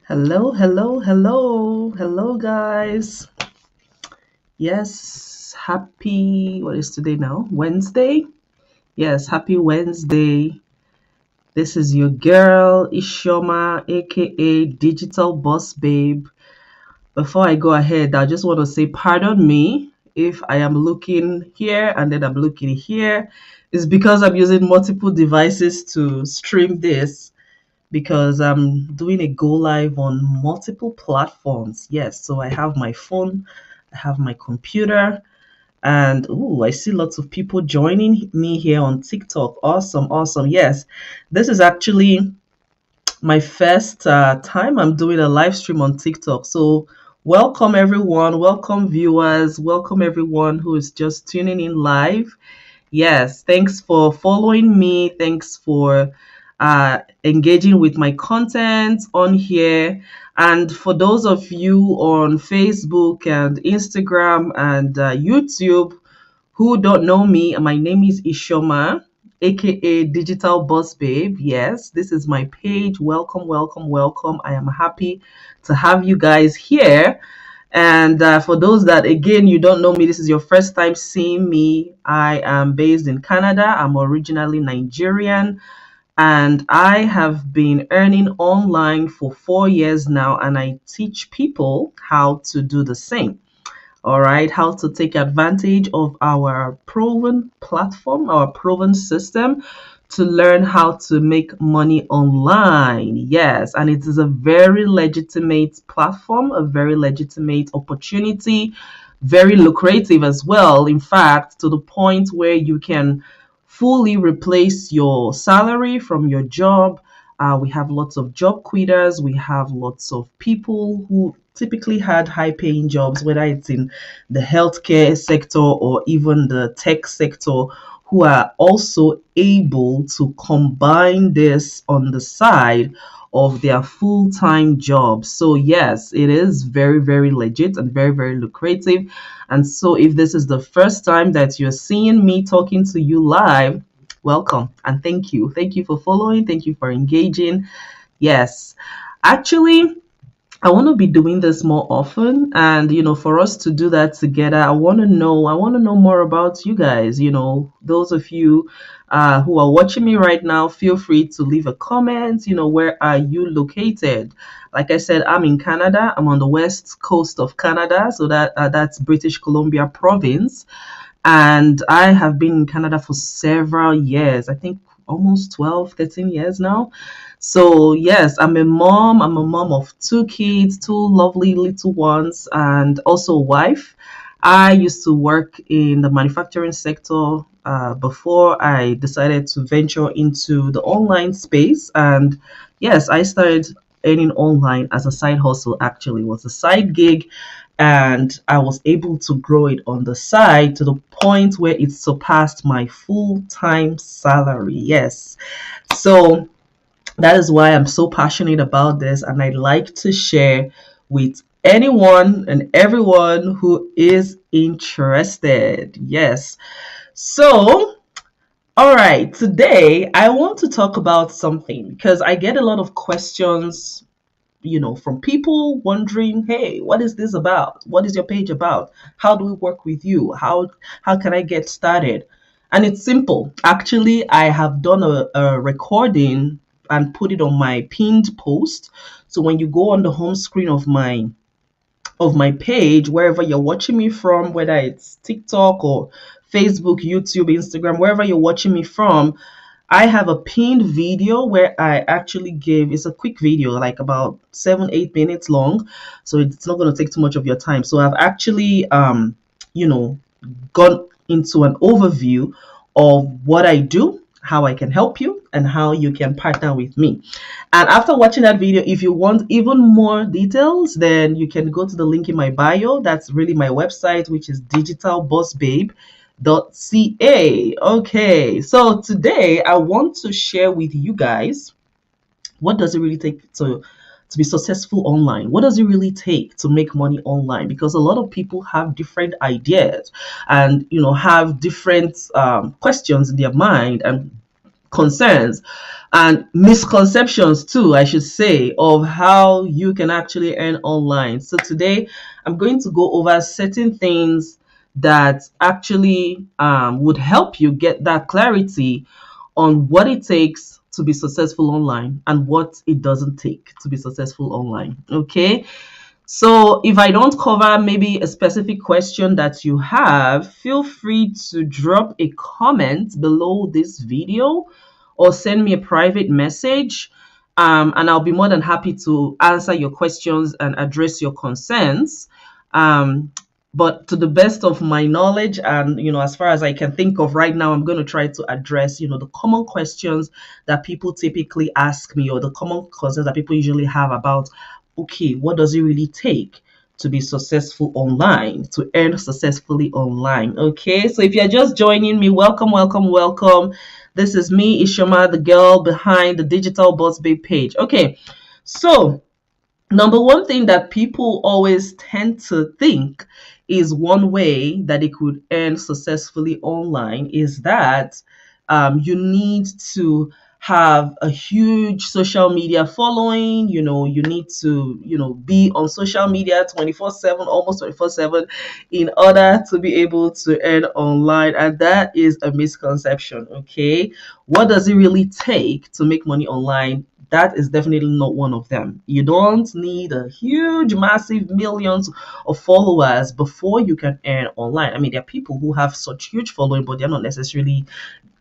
Hello, hello, hello, hello, guys. Yes, what is today now? Wednesday? Yes, happy Wednesday. This is your girl, Ishoma, aka Digital Boss Babe. Before I go ahead, I just want to say, pardon me if I am looking here and then I'm looking here. It's because I'm using multiple devices to stream this because I'm doing a go live on multiple platforms. Yes, so I have my phone, I have my computer, and I see lots of people joining me here on TikTok. Awesome, awesome. Yes, this is actually my first time I'm doing a live stream on TikTok. So, welcome everyone, welcome viewers, welcome everyone who is just tuning in live. Yes, thanks for following me. Thanks for engaging with my content on here. And for those of you on Facebook and Instagram and YouTube who don't know me, my name is Ishoma, aka Digital Boss Babe. Yes, this is my page. Welcome, welcome, welcome. I am happy to have you guys here. And for those that, again, you don't know me, this is your first time seeing me. I am based in Canada. I'm originally Nigerian. And I have been earning online for 4 years now. And I teach people how to do the same. All right, how to take advantage of our proven platform, our proven system to learn how to make money online. Yes, and it is a very legitimate platform, a very legitimate opportunity, very lucrative as well. In fact, to the point where you can fully replace your salary from your job. We have lots of job quitters. We have lots of people who typically had high paying jobs, whether it's in the healthcare sector or even the tech sector, who are also able to combine this on the side of their full-time job. So yes, it is very, very legit and very, very lucrative. And so if this is the first time that you're seeing me talking to you live, welcome and thank you. Thank you for following. Thank you for engaging. Yes. Actually, I want to be doing this more often, and for us to do that together, I want to know more about you guys. Those of you who are watching me right now, feel free to leave a comment. Where are you located? Like I said, I'm in Canada. I'm on the west coast of Canada, so that's British Columbia province, and I have been in Canada for several years. I think almost 12, 13 years now. So, yes, I'm a mom. I'm a mom of two kids, two lovely little ones, and also a wife. I used to work in the manufacturing sector before I decided to venture into the online space. And yes, I started earning online as a side hustle, actually. It was a side gig, and I was able to grow it on the side to the point where it surpassed my full-time salary. Yes. So, that is why I'm so passionate about this, and I like to share with anyone and everyone who is interested. Yes. So, all right, today I want to talk about something because I get a lot of questions, from people wondering, "Hey, what is this about? What is your page about? How do we work with you? How can I get started?" And it's simple. Actually, I have done a recording and put it on my pinned post. So when you go on the home screen of my page, wherever you're watching me from, whether it's TikTok or Facebook, YouTube, Instagram, wherever you're watching me from, I have a pinned video where I actually gave, it's a quick video, like about 7, 8 minutes long. So it's not going to take too much of your time. So I've actually, you know, gone into an overview of what I do, how I can help you, and how you can partner with me. And after watching that video, if you want even more details, then you can go to the link in my bio. That's really my website, which is digitalbossbabe.ca. Okay, so today I want to share with you guys what does it really take to be successful online. What does it really take to make money online? Because a lot of people have different ideas and have different questions in their mind, and concerns and misconceptions too, I should say, of how you can actually earn online. So today I'm going to go over certain things that actually would help you get that clarity on what it takes to be successful online and what it doesn't take to be successful online. Okay. So if I don't cover maybe a specific question that you have, feel free to drop a comment below this video or send me a private message. And I'll be more than happy to answer your questions and address your concerns. Um, but to the best of my knowledge and, as far as I can think of right now, I'm going to try to address, the common questions that people typically ask me or the common concerns that people usually have about, okay, what does it really take to be successful online, to earn successfully online? Okay, so if you're just joining me, welcome, welcome, welcome. This is me, Ishoma, the girl behind the Digital Boss Babe page. Okay, so number one thing that people always tend to think is one way that they could earn successfully online is that you need to have a huge social media following. You need to, be on social media 24/7, almost 24/7, in order to be able to earn online. And that is a misconception. Okay, what does it really take to make money online? That is definitely not one of them. You don't need a huge, massive millions of followers before you can earn online. I mean, there are people who have such huge following, but they're not necessarily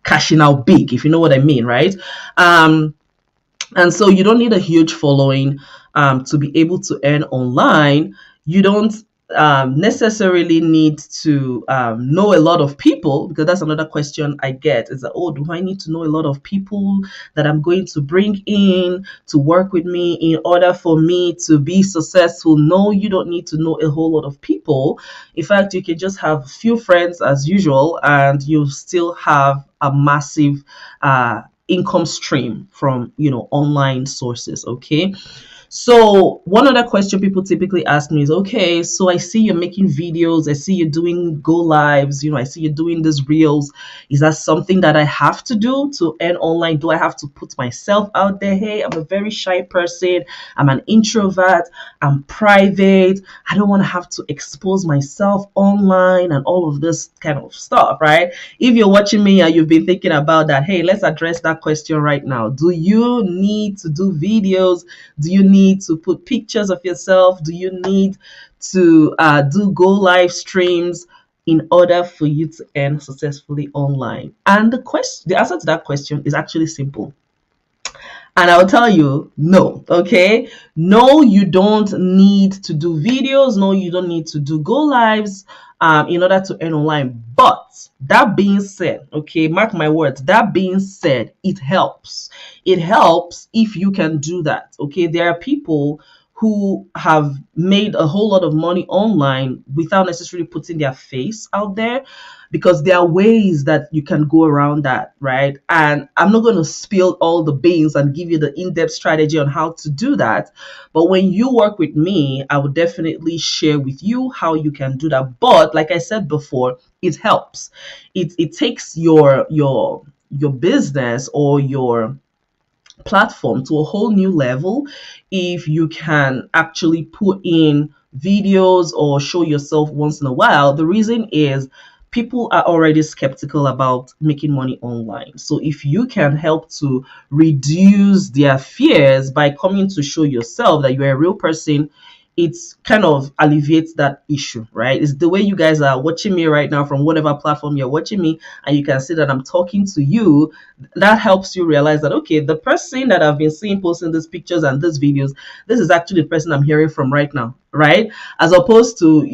cashing out big, if you know what I mean, right? And so you don't need a huge following to be able to earn online. You don't necessarily need to know a lot of people, because that's another question I get is that, oh, do I need to know a lot of people that I'm going to bring in to work with me in order for me to be successful? No, you don't need to know a whole lot of people. In fact, you can just have a few friends as usual, and you still have a massive income stream from online sources. Okay, so one other question people typically ask me is, okay, so I see you're making videos, I see you're doing go lives, I see you're doing these reels. Is that something that I have to do to earn online? Do I have to put myself out there? Hey, I'm a very shy person, I'm an introvert, I'm private, I don't want to have to expose myself online and all of this kind of stuff, right? If you're watching me and you've been thinking about that, hey, let's address that question right now. Do you need to do videos? Do you need to put pictures of yourself? Do you need to do go live streams in order for you to earn successfully online? And the answer to that question is actually simple. And I'll tell you, no, okay? No, you don't need to do videos. No, you don't need to do go lives in order to earn online. But that being said, okay, mark my words, that being said, it helps. It helps if you can do that, okay? There are people who have made a whole lot of money online without necessarily putting their face out there, because there are ways that you can go around that, right? And I'm not going to spill all the beans and give you the in-depth strategy on how to do that. But when you work with me, I will definitely share with you how you can do that. But like I said before, it helps. It takes your business or your platform to a whole new level if you can actually put in videos or show yourself once in a while. The reason is people are already skeptical about making money online. So if you can help to reduce their fears by coming to show yourself that you're a real person, it's kind of alleviates that issue, right? It's the way you guys are watching me right now from whatever platform you're watching me, and you can see that I'm talking to you. That helps you realize that, okay, the person that I've been seeing posting these pictures and these videos, this is actually the person I'm hearing from right now, right? As opposed to,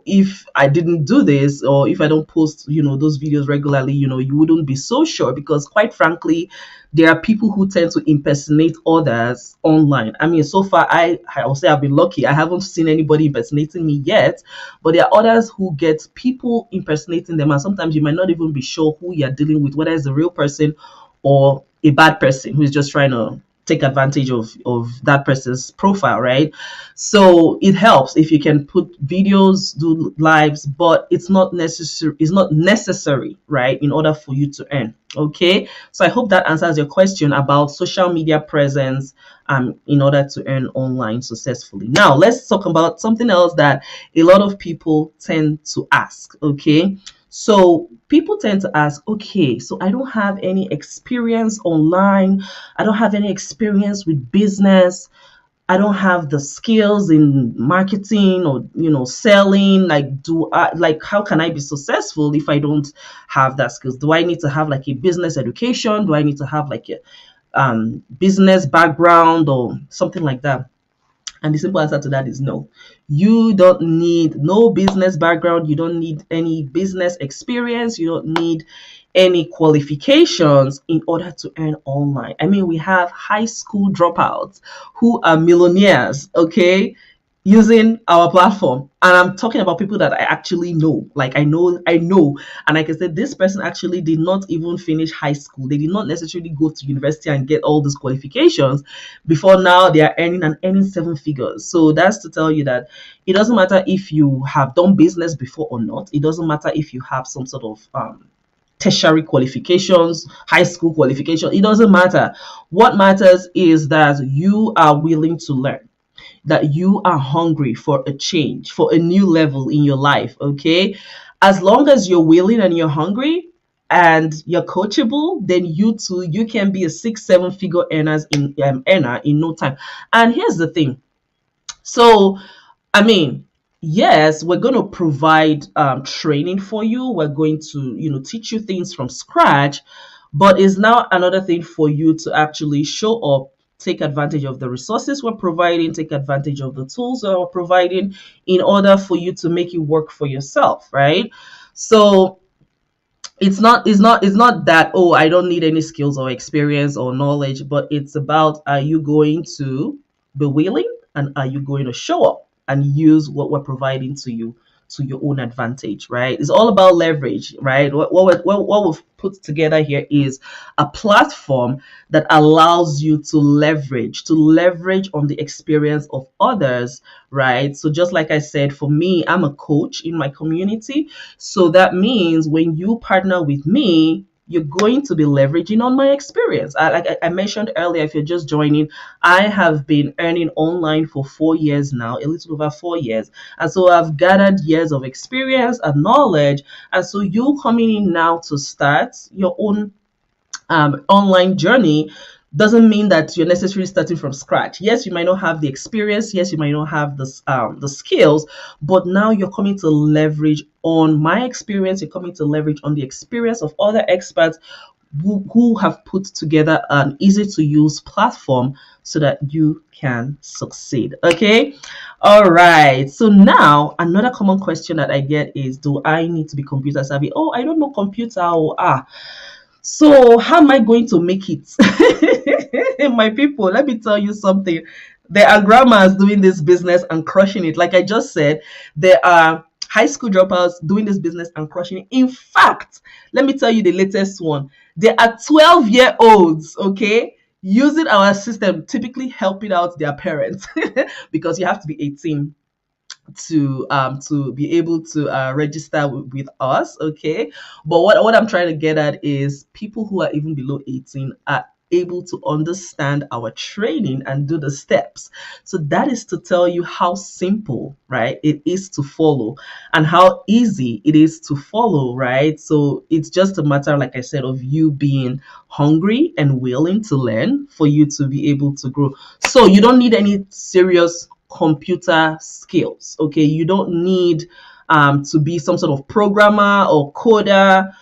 if I didn't do this, or if I don't post, those videos regularly, you wouldn't be so sure, because quite frankly, there are people who tend to impersonate others online. I mean, so far, I'll say I've been lucky. I haven't seen anybody impersonating me yet, but there are others who get people impersonating them, and sometimes you might not even be sure who you're dealing with, whether it's a real person or a bad person who is just trying to take advantage of that person's profile, right? So it helps if you can put videos, do lives, but it's not necessary, right, in order for you to earn. Okay, so I hope that answers your question about social media presence in order to earn online successfully. Now let's talk about something else that a lot of people tend to ask. Okay, so people tend to ask, okay, so I don't have any experience online. I don't have any experience with business. I don't have the skills in marketing or selling. Like, how can I be successful if I don't have that skills? Do I need to have like a business education? Do I need to have like a business background or something like that? And the simple answer to that is no. You don't need no business background. You don't need any business experience. You don't need any qualifications in order to earn online. I mean, we have high school dropouts who are millionaires, okay, using our platform. And I'm talking about people that I actually know. Like I know. And I can say this person actually did not even finish high school. They did not necessarily go to university and get all these qualifications before now they are earning seven figures. So that's to tell you that it doesn't matter if you have done business before or not. It doesn't matter if you have some sort of tertiary qualifications, high school qualification. It doesn't matter. What matters is that you are willing to learn, that you are hungry for a change, for a new level in your life. Okay, as long as you're willing and you're hungry and you're coachable, then you too, you can be a 6 7 figure earner in no time. And here's the thing. So I mean, yes, we're going to provide training for you. We're going to, teach you things from scratch, but it's now another thing for you to actually show up, take advantage of the resources we're providing, take advantage of the tools that we're providing in order for you to make it work for yourself, right? So it's not that, oh, I don't need any skills or experience or knowledge, but it's about, are you going to be willing and are you going to show up and use what we're providing to you to your own advantage, right? It's all about leverage, right? What we've put together here is a platform that allows you to leverage on the experience of others, right? So just like I said, for me, I'm a coach in my community. So that means when you partner with me, you're going to be leveraging on my experience. Like I mentioned earlier, if you're just joining, I have been earning online for 4 years now, a little over 4 years. And so I've gathered years of experience and knowledge. And so you coming in now to start your own online journey doesn't mean that you're necessarily starting from scratch. Yes, you might not have the experience. Yes, you might not have the skills, but now you're coming to leverage on my experience. You're coming to leverage on the experience of other experts who have put together an easy to use platform so that you can succeed. Okay. All right. So now another common question that I get is, do I need to be computer savvy? Oh, I don't know computer. So how am I going to make it? My people, let me tell you something. There are grammars doing this business and crushing it. Like I just said, there are high school dropouts doing this business and crushing it. In fact, let me tell you the latest one. There are 12-year-olds, okay, using our system, typically helping out their parents because you have to be 18 to be able to register with us. Okay, but what I'm trying to get at is people who are even below 18 are able to understand our training and do the steps. So that is to tell you how simple, right, it is to follow and how easy it is to follow, right? So it's just a matter, like I said, of you being hungry and willing to learn for you to be able to grow. So you don't need any serious computer skills. Okay, you don't need to be some sort of programmer or coder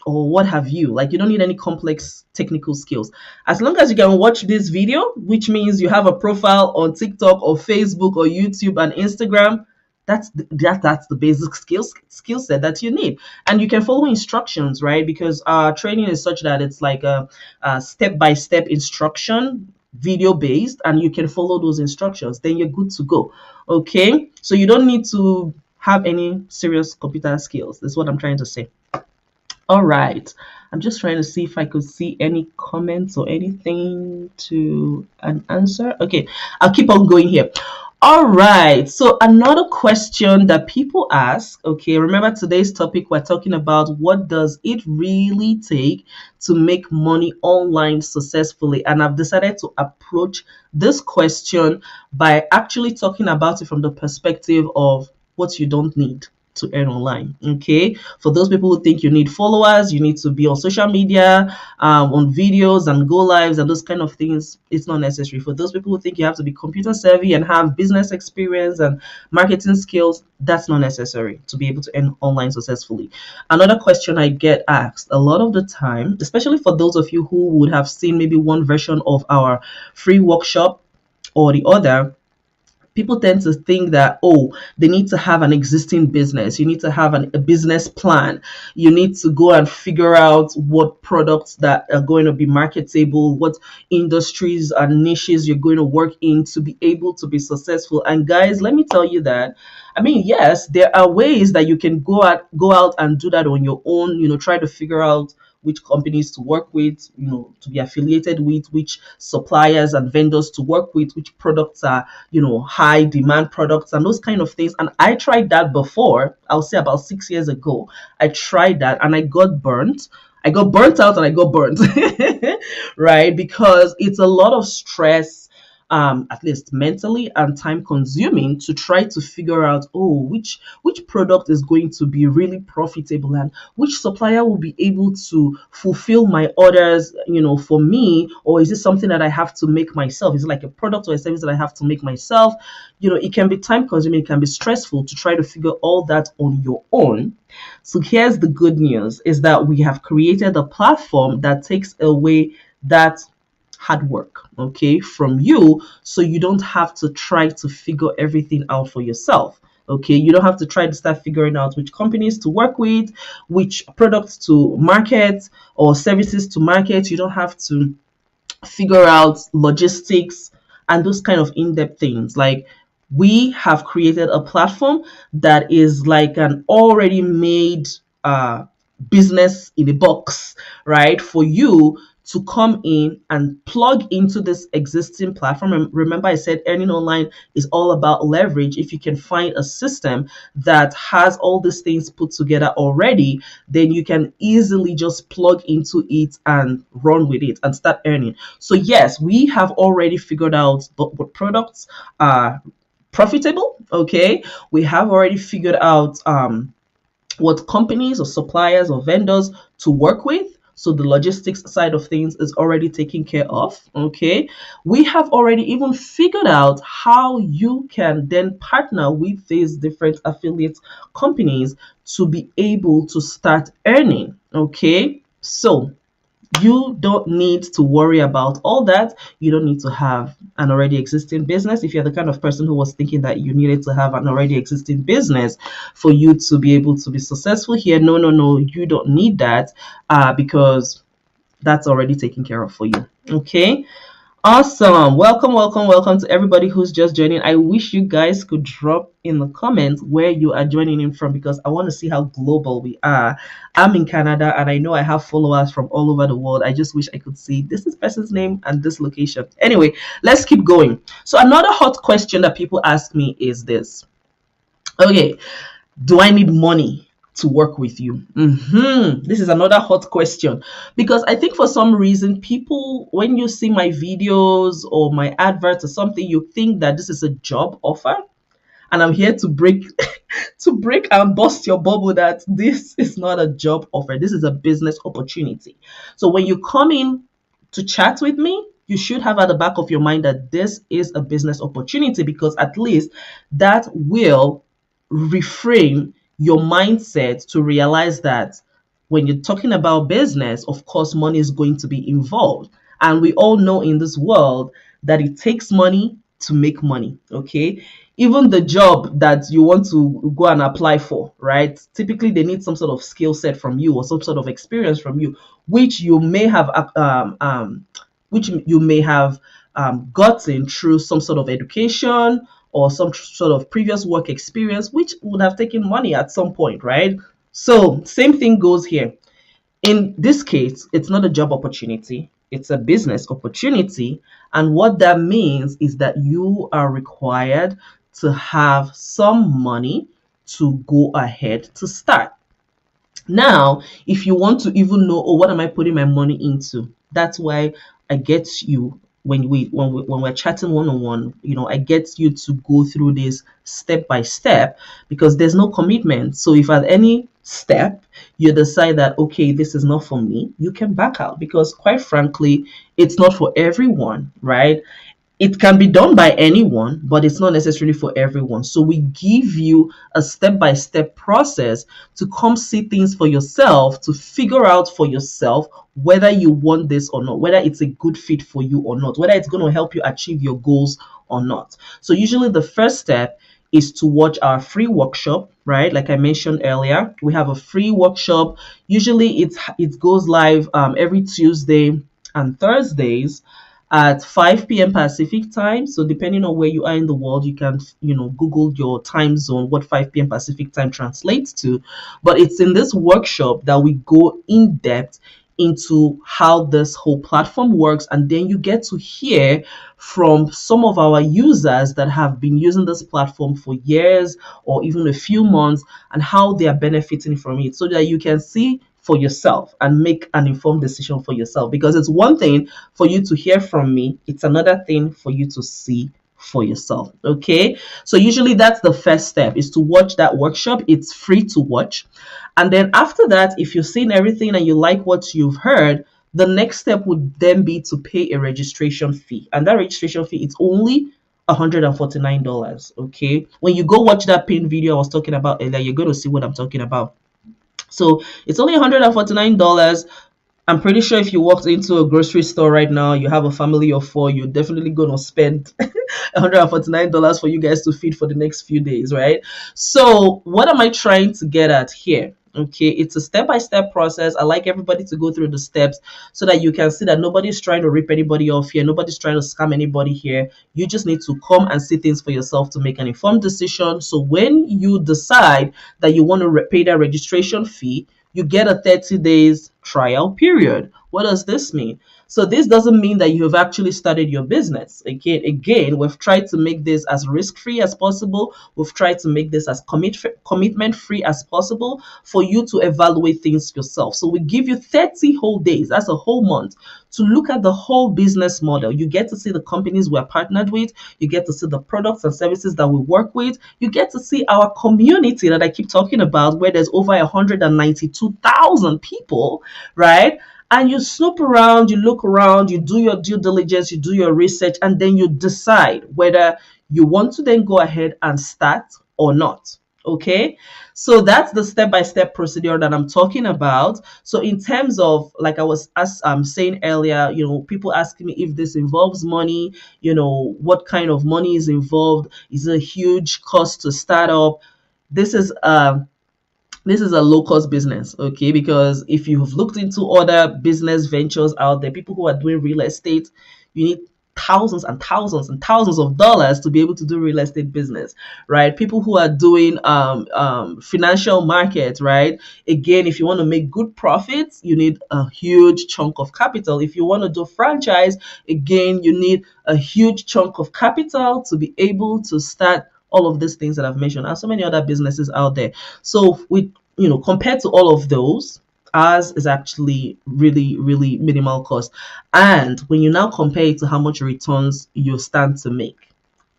or what have you. Like, you don't need any complex technical skills. As long as you can watch this video, which means you have a profile on TikTok or Facebook or YouTube and Instagram, that's the basic skill set that you need. And you can follow instructions, right? Because our training is such that it's like a step-by-step instruction, video based, and you can follow those instructions, then you're good to go. Okay, so you don't need to have any serious computer skills. That's what I'm trying to say. All right. I'm just trying to see if I could see any comments or anything to an answer. Okay, I'll keep on going here. All right. So another question that people ask, okay, remember today's topic, we're talking about what does it really take to make money online successfully? And I've decided to approach this question by actually talking about it from the perspective of what you don't need to earn online. Okay, for those people who think you need followers, you need to be on social media, on videos and go lives and those kind of things, it's not necessary. For those people who think you have to be computer savvy and have business experience and marketing skills, that's not necessary to be able to earn online successfully. Another question I get asked a lot of the time, especially for those of you who would have seen maybe one version of our free workshop or the other, people tend to think that, oh, they need to have an existing business, you need to have a business plan, you need to go and figure out what products that are going to be marketable, what industries and niches you're going to work in to be able to be successful. And guys, let me tell you that, I mean, yes, there are ways that you can go out and do that on your own, try to figure out which companies to work with, to be affiliated with, which suppliers and vendors to work with, which products are, high demand products and those kind of things. And I tried that before, I'll say about 6 years ago. I tried that and I got burnt. I got burnt out and I got burnt, right? Because it's a lot of stress, at least mentally and time consuming to try to figure out, oh, which product is going to be really profitable and which supplier will be able to fulfill my orders, for me, or is it something that I have to make myself? Is it like a product or a service that I have to make myself? It can be time consuming, it can be stressful to try to figure all that on your own. So here's the good news is that we have created a platform that takes away that hard work, okay, from you, so you don't have to try to figure everything out for yourself. Okay, you don't have to try to start figuring out which companies to work with, which products to market or services to market. You don't have to figure out logistics and those kind of in-depth things. Like, we have created a platform that is like an already made business in a box, right? For you to come in and plug into this existing platform. And remember, I said earning online is all about leverage. If you can find a system that has all these things put together already, then you can easily just plug into it and run with it and start earning. So yes, we have already figured out what products are profitable. Okay, we have already figured out what companies or suppliers or vendors to work with. So the logistics side of things is already taken care of. Okay. We have already even figured out how you can then partner with these different affiliate companies to be able to start earning. Okay. So you don't need to worry about all that. You don't need to have an already existing business. If you're the kind of person who was thinking that you needed to have an already existing business for you to be able to be successful here, no, no, no, you don't need that, because that's already taken care of for you. Okay. Awesome. Welcome, welcome, welcome to everybody who's just joining. I wish you guys could drop in the comments where you are joining in from, because I want to see how global we are. I'm in Canada and I know I have followers from all over the world. I just wish I could see this is person's name and this location. Anyway, let's keep going. So another hot question that people ask me is this. Okay, do I need money to work with you? This is another hot question, because I think for some reason people, when you see my videos or my adverts or something, you think that this is a job offer, and I'm here to break to break and bust your bubble that this is not a job offer. This is a business opportunity. So when you come in to chat with me, you should have at the back of your mind that this is a business opportunity, because at least that will reframe your mindset to realize that when you're talking about business, of course, money is going to be involved. And we all know in this world that it takes money to make money. Okay. Even the job that you want to go and apply for, right? Typically, they need some sort of skill set from you or some sort of experience from you, which you may have gotten through some sort of education or some sort of previous work experience, which would have taken money at some point, right? So same thing goes here. In this case, it's not a job opportunity, it's a business opportunity. And what that means is that you are required to have some money to go ahead to start. Now, if you want to even know, oh, what am I putting my money into? That's why I get you when we're chatting one on one. I get you to go through this step by step because there's no commitment. So if at any step you decide that okay, this is not for me, you can back out because quite frankly, it's not for everyone, right? It can be done by anyone, but it's not necessarily for everyone. So we give you a step-by-step process to come see things for yourself, to figure out for yourself whether you want this or not, whether it's a good fit for you or not, whether it's going to help you achieve your goals or not. So usually the first step is to watch our free workshop, right? Like I mentioned earlier, we have a free workshop. Usually it goes live every Tuesday and Thursdays at 5 p.m. Pacific time. So depending on where you are in the world, you can, Google your time zone, what 5 p.m. Pacific time translates to. But it's in this workshop that we go in depth into how this whole platform works, and then you get to hear from some of our users that have been using this platform for years or even a few months and how they are benefiting from it so that you can see for yourself and make an informed decision for yourself, because it's one thing for you to hear from me, it's another thing for you to see for yourself. Okay, so usually that's the first step, is to watch that workshop. It's free to watch, and then after that, if you've seen everything and you like what you've heard, the next step would then be to pay a registration fee, and that registration fee is only $149. Okay, when you go watch that pin video I was talking about earlier, you're going to see what I'm talking about. So it's only $149. I'm pretty sure if you walked into a grocery store right now, you have a family of four, you're definitely going to spend $149 for you guys to feed for the next few days, right? So what am I trying to get at here? Okay, it's a step-by-step process. I like everybody to go through the steps so that you can see that nobody's trying to rip anybody off here. Nobody's trying to scam anybody here. You just need to come and see things for yourself to make an informed decision. So when you decide that you want to pay that registration fee, you get a 30 days trial period. What does this mean? So this doesn't mean that you have actually started your business. Again, we've tried to make this as risk-free as possible. We've tried to make this as commitment-free as possible for you to evaluate things yourself. So we give you 30 whole days, that's a whole month, to look at the whole business model. You get to see the companies we're partnered with. You get to see the products and services that we work with. You get to see our community that I keep talking about, where there's over 192,000 people, right? And you snoop around, you look around, you do your due diligence, you do your research, and then you decide whether you want to then go ahead and start or not. Okay, so that's the step-by-step procedure that I'm talking about. So in terms of, like I was saying earlier, people asking me if this involves money, what kind of money is involved, is it a huge cost to start up? This is a low cost business, okay? Because if you've looked into other business ventures out there, people who are doing real estate, you need thousands and thousands and thousands of dollars to be able to do real estate business, right? People who are doing financial markets, right? Again, if you want to make good profits, you need a huge chunk of capital. If you want to do franchise, again, you need a huge chunk of capital to be able to start all of these things that I've mentioned, and so many other businesses out there. So with compared to all of those, ours is actually really, really minimal cost. And when you now compare it to how much returns you stand to make,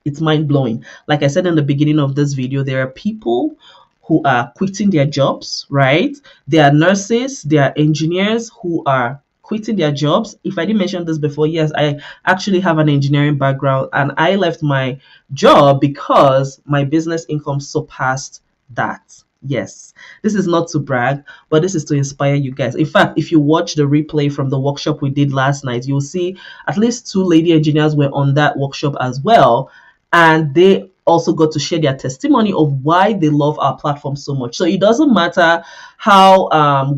it's mind blowing. Like I said in the beginning of this video, there are people who are quitting their jobs, right? There are nurses, there are engineers who are quitting their jobs. If I didn't mention this before, yes, I actually have an engineering background, and I left my job because my business income surpassed that. Yes, this is not to brag, but this is to inspire you guys. In fact, if you watch the replay from the workshop we did last night, you'll see at least 2 lady engineers were on that workshop as well, and they also got to share their testimony of why they love our platform so much. So it doesn't matter how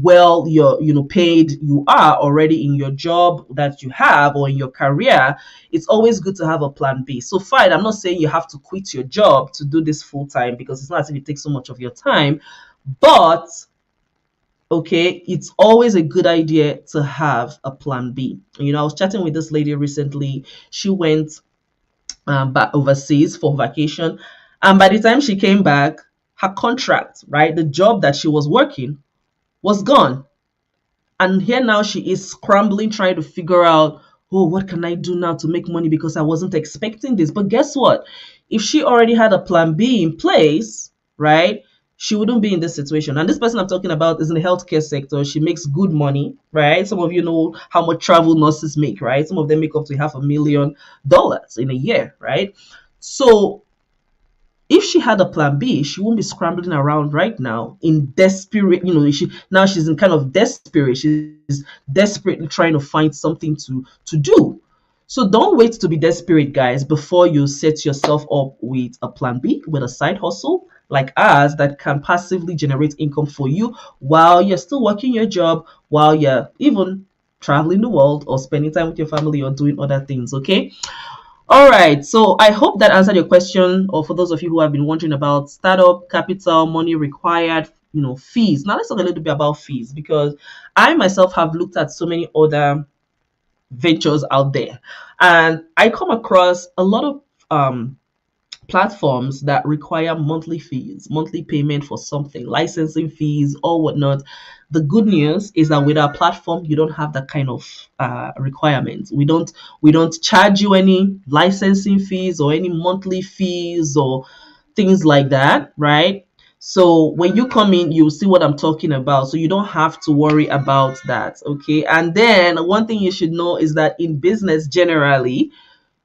well you're paid you are already in your job that you have or in your career. It's always good to have a plan B. So fine, I'm not saying you have to quit your job to do this full time, because it's not as if it takes so much of your time, but okay, it's always a good idea to have a plan B. I was chatting with this lady recently. She went back overseas for vacation, and by the time she came back, her contract, right, the job that she was working, was gone. And here now she is scrambling, trying to figure out, oh, what can I do now to make money because I wasn't expecting this. But guess what? If she already had a plan B in place, right, she wouldn't be in this situation. And this person I'm talking about is in the healthcare sector. She makes good money, right? Some of you know how much travel nurses make, right? Some of them make up to $500,000 in a year, right? So if she had a plan B, she won't be scrambling around right now in desperate, she's in kind of desperate. She's desperately trying to find something to do. So don't wait to be desperate, guys, before you set yourself up with a plan B, with a side hustle like ours that can passively generate income for you while you're still working your job, while you're even traveling the world or spending time with your family or doing other things, okay? All right, so I hope that answered your question, or for those of you who have been wondering about startup capital, money required, fees. Now let's talk a little bit about fees, because I myself have looked at so many other ventures out there, and I come across a lot of platforms that require monthly fees, monthly payment for something, licensing fees or whatnot. The good news is that with our platform, you don't have that kind of requirements. We don't charge you any licensing fees or any monthly fees or things like that, right? So when you come in, you'll see what I'm talking about. So you don't have to worry about that, okay? And then one thing you should know is that in business generally,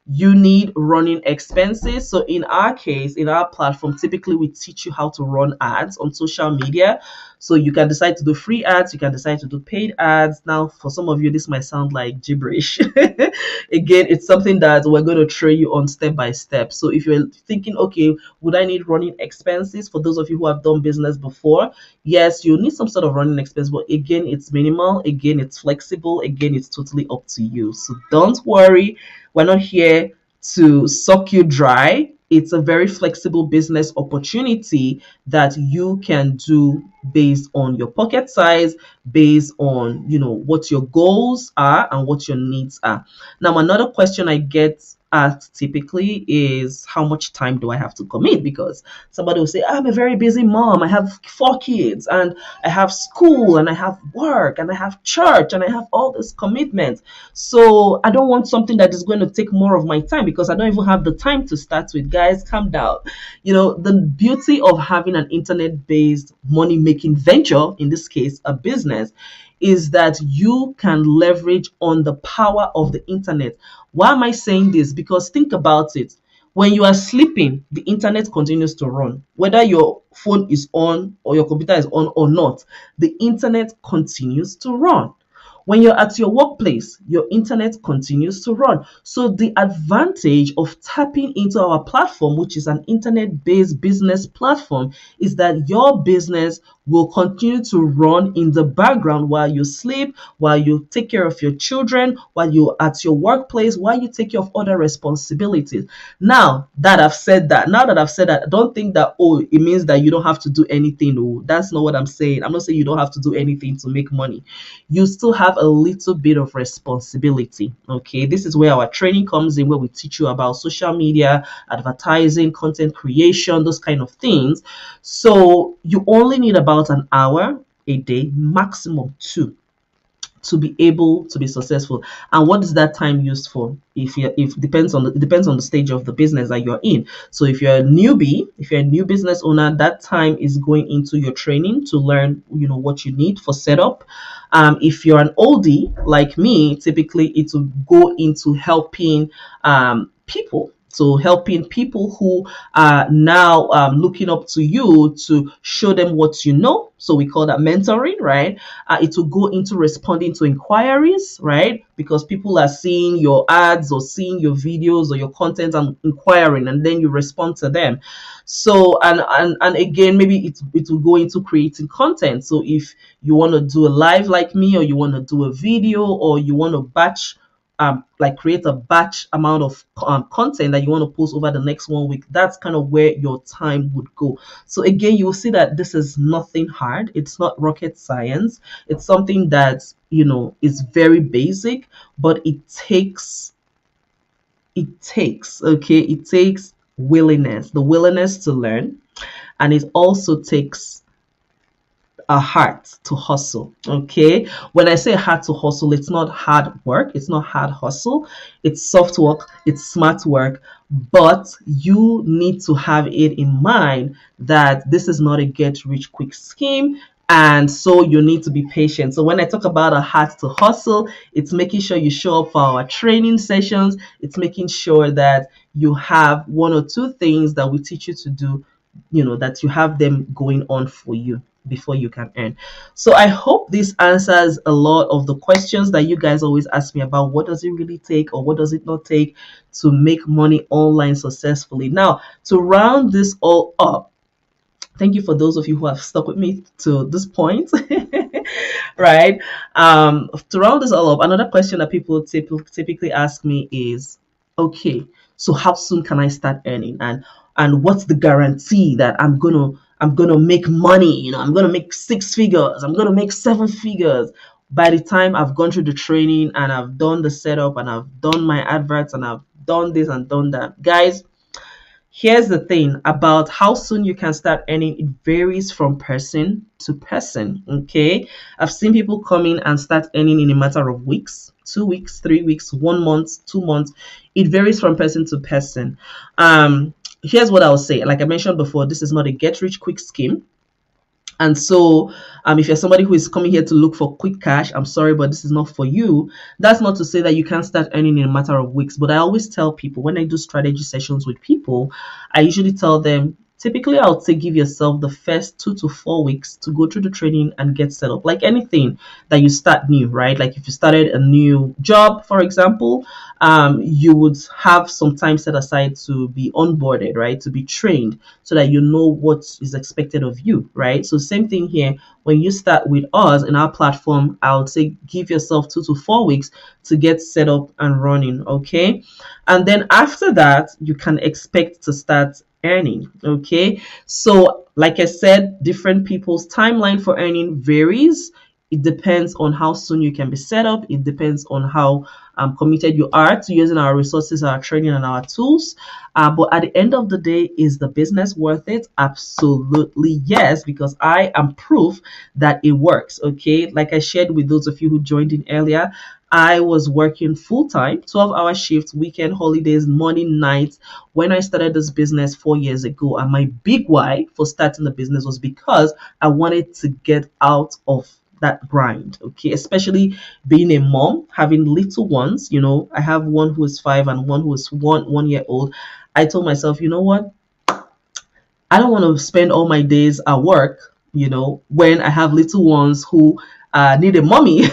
you need running expenses. So in our case, in our platform, typically we teach you how to run ads on social media. So you can decide to do free ads, you can decide to do paid ads. Now, for some of you, this might sound like gibberish. Again, it's something that we're going to train you on step by step. So if you're thinking, okay, would I need running expenses? For those of you who have done business before, yes, you need some sort of running expense, but again, it's minimal. Again, it's flexible. Again, it's totally up to you. So don't worry. We're not here to suck you dry. It's a very flexible business opportunity that you can do based on your pocket size, based on, what your goals are and what your needs are. Now, another question I get asked typically is, how much time do I have to commit? Because somebody will say, I'm a very busy mom. I have 4 kids and I have school and I have work and I have church and I have all this commitment. So I don't want something that is going to take more of my time because I don't even have the time to start with. Guys, calm down. The beauty of having an internet-based money-making venture, in this case, a business, is that you can leverage on the power of the internet. Why am I saying this? Because think about it. When you are sleeping, the internet continues to run. Whether your phone is on or your computer is on or not, the internet continues to run. When you're at your workplace, your internet continues to run. So the advantage of tapping into our platform, which is an internet-based business platform, is that your business will continue to run in the background while you sleep, while you take care of your children, while you're at your workplace, while you take care of other responsibilities. Now that I've said that, don't think that, oh, it means that you don't have to do anything. Oh, that's not what I'm saying. I'm not saying you don't have to do anything to make money. You still have a little bit of responsibility. Okay, this is where our training comes in, where we teach you about social media, advertising, content creation, those kind of things. So you only need about an hour a day, maximum 2, to be able to be successful. And what is that time used for? If it depends on the stage of the business that you're in. So if you're a newbie, if you're a new business owner, that time is going into your training to learn, what you need for setup. If you're an oldie like me, typically it will go into helping people. So helping people who are now looking up to you to show them what you know. So we call that mentoring, right? It will go into responding to inquiries, right? Because people are seeing your ads or seeing your videos or your content and inquiring, and then you respond to them. So and again, maybe it will go into creating content. So if you want to do a live like me, or you want to do a video, or you want to batch like create a batch amount of content that you want to post over the next 1 week, that's kind of where your time would go. So again, you will see that this is nothing hard. It's not rocket science. It's something that, is very basic, but it takes willingness, the willingness to learn, and it also takes a heart to hustle. Okay, when I say hard to hustle, it's not hard work, it's not hard hustle, it's soft work, it's smart work. But you need to have it in mind that this is not a get rich quick scheme, and so you need to be patient. So when I talk about a heart to hustle, it's making sure you show up for our training sessions, it's making sure that you have one or two things that we teach you to do, that you have them going on for you before you can earn. So I hope this answers a lot of the questions that you guys always ask me about what does it really take or what does it not take to make money online successfully. Now, to round this all up, thank you for those of you who have stuck with me to this point. Right? To round this all up, another question that people typically ask me is, okay, so how soon can I start earning? And what's the guarantee that I'm gonna make money? I'm gonna make 6 figures, I'm gonna make 7 figures by the time I've gone through the training and I've done the setup and I've done my adverts and I've done this and done that. Guys, here's the thing about how soon you can start earning. It varies from person to person. Okay, I've seen people come in and start earning in a matter of weeks, 2 weeks, 3 weeks, 1 month, 2 months. It varies from person to person. Here's what I'll say. Like I mentioned before, this is not a get rich quick scheme. And so, if you're somebody who is coming here to look for quick cash, I'm sorry, but this is not for you. That's not to say that you can't start earning in a matter of weeks. But I always tell people when I do strategy sessions with people, I usually tell them, typically I would say give yourself the first 2 to 4 weeks to go through the training and get set up. Like anything that you start new, right? Like if you started a new job, for example, you would have some time set aside to be onboarded, right? To be trained so that you know what is expected of you, right? So same thing here. When you start with us in our platform, I would say give yourself 2 to 4 weeks to get set up and running, okay? And then after that, you can expect to start earning. Okay, so like I said, different people's timeline for earning varies. It depends on how soon you can be set up. It depends on how committed you are to using our resources, our training, and our tools. But at the end of the day, is the business worth it? Absolutely yes, because I am proof that it works. Okay, like I shared with those of you who joined in earlier, I was working full time, 12-hour shifts, weekend, holidays, morning, nights when I started this business 4 years ago. And my big why for starting the business was because I wanted to get out of that grind. Okay, especially being a mom, having little ones. I have one who is 5 and one who is 1 year old. I told myself, you know what? I don't want to spend all my days at work, when I have little ones who need a mommy.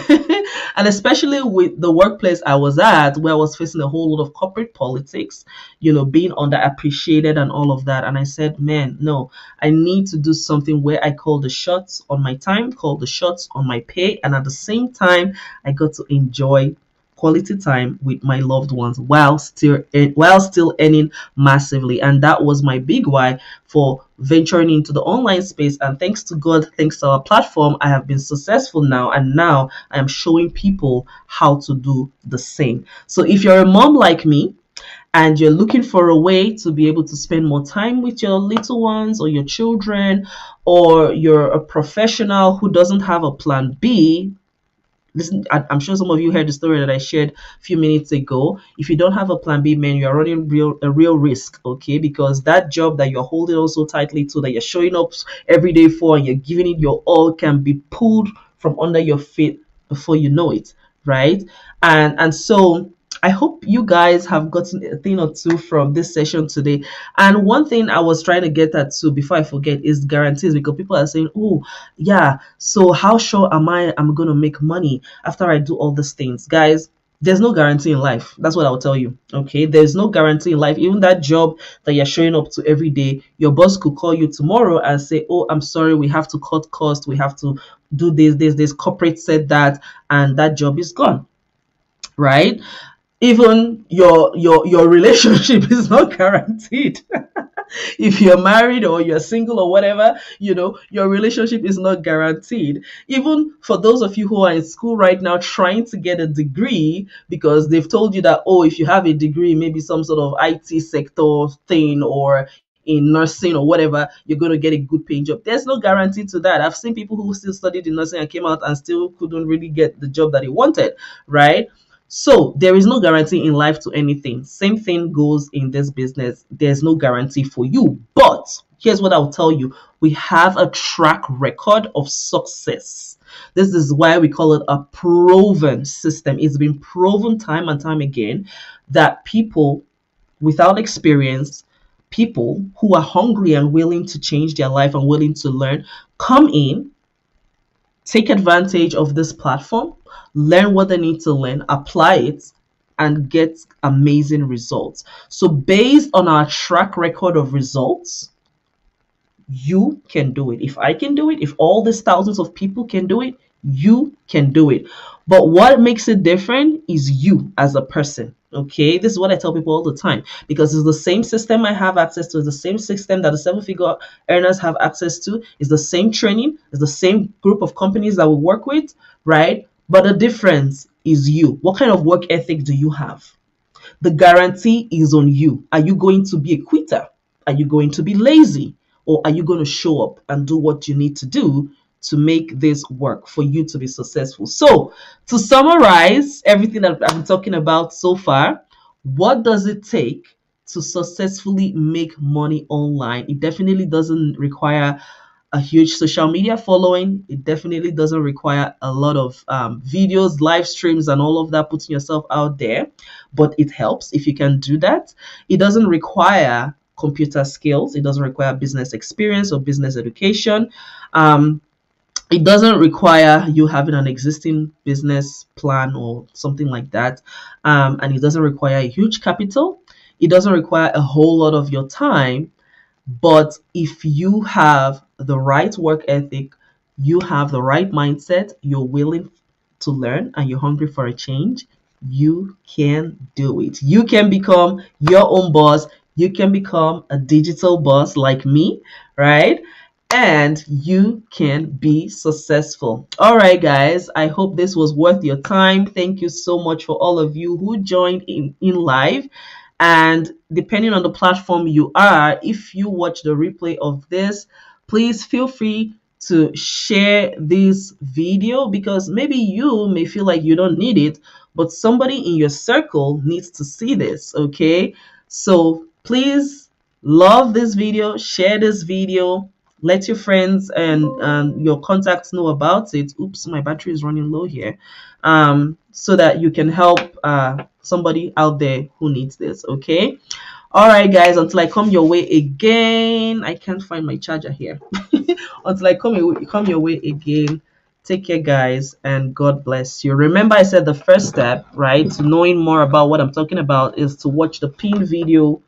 And especially with the workplace I was at, where I was facing a whole lot of corporate politics, being underappreciated and all of that. And I said, man, no, I need to do something where I call the shots on my time, call the shots on my pay. And at the same time, I got to enjoy quality time with my loved ones while still earning massively. And that was my big why for venturing into the online space. And thanks to God, thanks to our platform, I have been successful now, and now I am showing people how to do the same. So if you're a mom like me and you're looking for a way to be able to spend more time with your little ones or your children, or you're a professional who doesn't have a plan B, listen, I'm sure some of you heard the story that I shared a few minutes ago. If you don't have a plan B, man, you're running a real risk, okay? Because that job that you're holding on so tightly to, that you're showing up every day for, and you're giving it your all, can be pulled from under your feet before you know it, right? And so I hope you guys have gotten a thing or two from this session today. And one thing I was trying to get at too, before I forget, is guarantees, because people are saying, oh, yeah, so how sure am I'm going to make money after I do all these things? Guys, there's no guarantee in life. That's what I'll tell you. Okay, there's no guarantee in life. Even that job that you're showing up to every day, your boss could call you tomorrow and say, oh, I'm sorry, we have to cut costs, we have to do this. Corporate said that, and that job is gone, right? Even your relationship is not guaranteed. If you're married or you're single or whatever, your relationship is not guaranteed. Even for those of you who are in school right now trying to get a degree, because they've told you that, oh, if you have a degree, maybe some sort of IT sector thing or in nursing or whatever, you're going to get a good paying job. There's no guarantee to that. I've seen people who still studied in nursing and came out and still couldn't really get the job that they wanted, right? So there is no guarantee in life to anything. Same thing goes in this business. There's no guarantee for you. But here's what I'll tell you. We have a track record of success. This is why we call it a proven system. It's been proven time and time again that people without experience, people who are hungry and willing to change their life and willing to learn, come in, take advantage of this platform, learn what they need to learn, apply it, and get amazing results. So, based on our track record of results, you can do it. If I can do it, if all these thousands of people can do it, you can do it. But what makes it different is you as a person. Okay, this is what I tell people all the time, because it's the same system I have access to, it's the same system that the seven-figure earners have access to, it's the same training, it's the same group of companies that we work with, right? But the difference is you. What kind of work ethic do you have? The guarantee is on you. Are you going to be a quitter? Are you going to be lazy? Or are you going to show up and do what you need to do to make this work for you to be successful? So, to summarize everything that I've been talking about so far, what does it take to successfully make money online? It definitely doesn't require a huge social media following. It definitely doesn't require a lot of videos, live streams, and all of that, putting yourself out there. But it helps if you can do that. It doesn't require computer skills. It doesn't require business experience or business education. It doesn't require you having an existing business plan or something like that. And it doesn't require a huge capital. It doesn't require a whole lot of your time. But if you have the right work ethic, you have the right mindset, you're willing to learn, and you're hungry for a change, you can do it. You can become your own boss. You can become a digital boss like me, right? And you can be successful. All right, guys, I hope this was worth your time. Thank you so much for all of you who joined in live. And depending on the platform you are, if you watch the replay of this, please feel free to share this video, because maybe you may feel like you don't need it, but somebody in your circle needs to see this, okay? So please love this video, share this video, let your friends and your contacts know about it. Oops, my battery is running low here. So that you can help somebody out there who needs this, okay? All right, guys, until I come your way again, I can't find my charger here. Until I come your way again, take care, guys, and God bless you. Remember, I said the first step, right, to knowing more about what I'm talking about is to watch the pinned video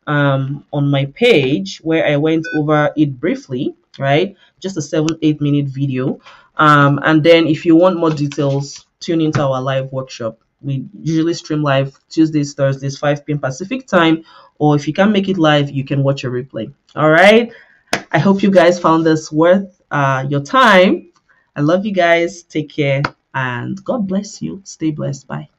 on my page, where I went over it briefly, right? Just a 7-8 minute video. And then if you want more details, tune into our live workshop. We usually stream live Tuesdays, Thursdays, 5 p.m. Pacific time, or if you can't make it live, you can watch a replay. All right. I hope you guys found this worth your time. I love you guys. Take care, and God bless you. Stay blessed. Bye.